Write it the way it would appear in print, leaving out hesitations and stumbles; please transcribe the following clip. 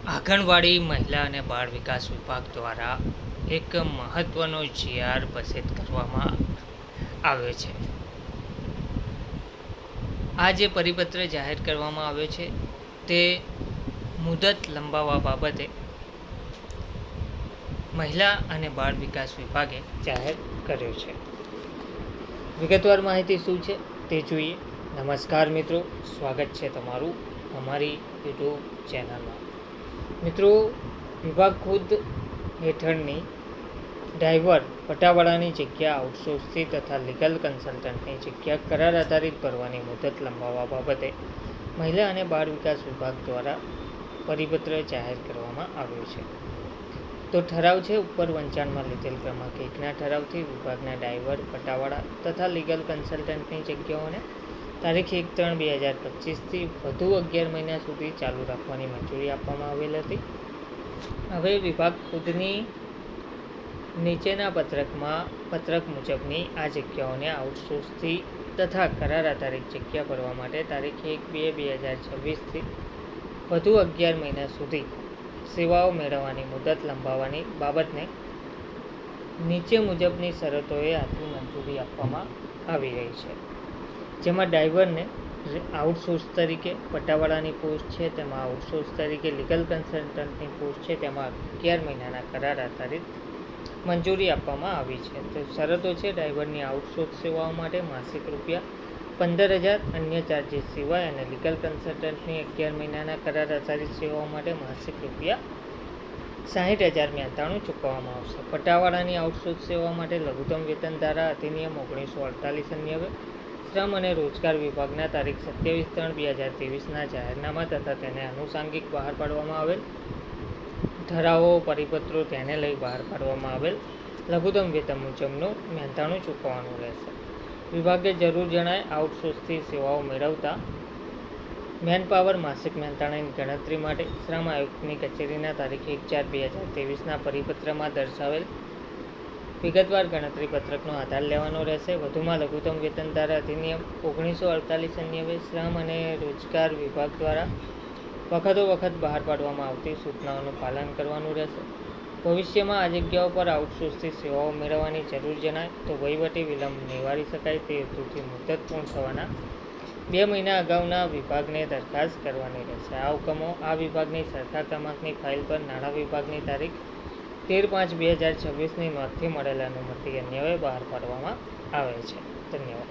આંગણવાડી મહિલા અને બાળ વિકાસ વિભાગ દ્વારા એક મહત્વનો જીઆર પસાર કરવામાં આવ્યો છે. આ જે પરિપત્ર જાહેર કરવામાં આવ્યો છે તે મુદત લંબાવવા બાબતે મહિલા અને બાળ વિકાસ વિભાગે જાહેર કર્યો છે. વિગતવાર માહિતી શું છે તે જોઈએ. નમસ્કાર મિત્રો, સ્વાગત છે તમારું અમારી યુટ્યુબ ચેનલમાં. મિત્રો, વિભાગ ખુદ હેઠળની ડ્રાઈવર પટાવાળાની જગ્યા આઉટસોર્સથી તથા લીગલ કન્સલ્ટન્ટની જગ્યા કરાર આધારિત ભરવાની મુદત લંબાવવા બાબતે મહિલા અને બાળ વિકાસ વિભાગ દ્વારા પરિપત્ર જાહેર કરવામાં આવ્યો છે. તો ઠરાવ છે ઉપર વંચાણમાં લીધેલ ક્રમાંક 1ના ઠરાવથી વિભાગના ડ્રાઈવર પટાવાળા તથા લીગલ કન્સલ્ટન્ટની જગ્યાઓને તારીખ 1/3/2025થી વધુ 11 મહિના સુધી ચાલુ રાખવાની મંજૂરી આપવામાં આવેલ હતી. હવે વિભાગ ખુદની નીચેના પત્રક મુજબની આ જગ્યાઓને આઉટસોર્સથી તથા કરાર આધારિત જગ્યા ભરવા માટે તારીખ 1/2/2026થી વધુ 11 મહિના સુધી સેવાઓ મેળવવાની મુદત લંબાવવાની બાબતને નીચે મુજબની શરતોએ આથી મંજૂરી આપવામાં આવી રહી છે. જેમાં ડ્રાઈવરને આઉટસોર્સ તરીકે પટાવાળાની પોસ્ટ છે તેમાં આઉટસોર્સ તરીકે લીગલ કન્સલ્ટન્ટની પોસ્ટ છે તેમાં 11 મહિનાના કરાર આધારિત મંજૂરી આપવામાં આવી છે. તો શરતો છે: ડ્રાઈવરની આઉટસોર્સ સેવાઓ માટે માસિક ₹15,000 અન્ય ચાર્જીસ સિવાય અને લીગલ કન્સલ્ટન્ટની 11 મહિનાના કરાર આધારિત સેવાઓ માટે માસિક ₹60,093 ચૂકવવામાં આવશે. પટાવાળાની આઉટસોર્સ સેવા માટે લઘુત્તમ વેતન ધારા અધિનિયમ 1948 અન્વયે શ્રમ અને રોજગાર વિભાગના તારીખ 27/3/2023ના જાહેરનામા તથા તેને આનુષાંગિક બહાર પાડવામાં આવેલ ઠરાવો પરિપત્રો તેને લઈ બહાર પાડવામાં આવેલ લઘુત્તમ વેતન મુજબનું મહેનતાણું ચૂકવવાનું રહેશે. વિભાગે જરૂર જણાય આઉટસોર્સથી સેવાઓ મેળવતા મેનપાવર માસિક મહેનતાણાની ગણતરી માટે શ્રમ આયુક્તની કચેરીના તારીખ 1/4/2023ના પરિપત્રમાં દર્શાવેલ વિગતવાર ગણતરી પત્રકનો આધાર લેવાનો રહેશે. વધુમાં લઘુત્તમ વેતન ધારા અધિનિયમ 1948 અન્વયે શ્રમ અને રોજગાર વિભાગ દ્વારા વખત બહાર પાડવામાં આવતી સૂચનાઓનું પાલન કરવાનું રહેશે. ભવિષ્યમાં આ જગ્યાઓ પર આઉટસોર્સથી સેવાઓ મેળવવાની જરૂર જણાય તો વહીવટી વિલંબ નિવારી શકાય તે હેતુથી મુદત પૂર્ણ થવાના 2 મહિના અગાઉના વિભાગને દરખાસ્ત કરવાની રહેશે. આ હુકમો આ વિભાગની સરખા ક્રમાંકની ફાઇલ પર નાણાં વિભાગની તારીખ 13/5/2026ની નોંધથી મળેલ અનુમતિ અન્વયે બહાર પાડવામાં આવે છે. ધન્યવાદ.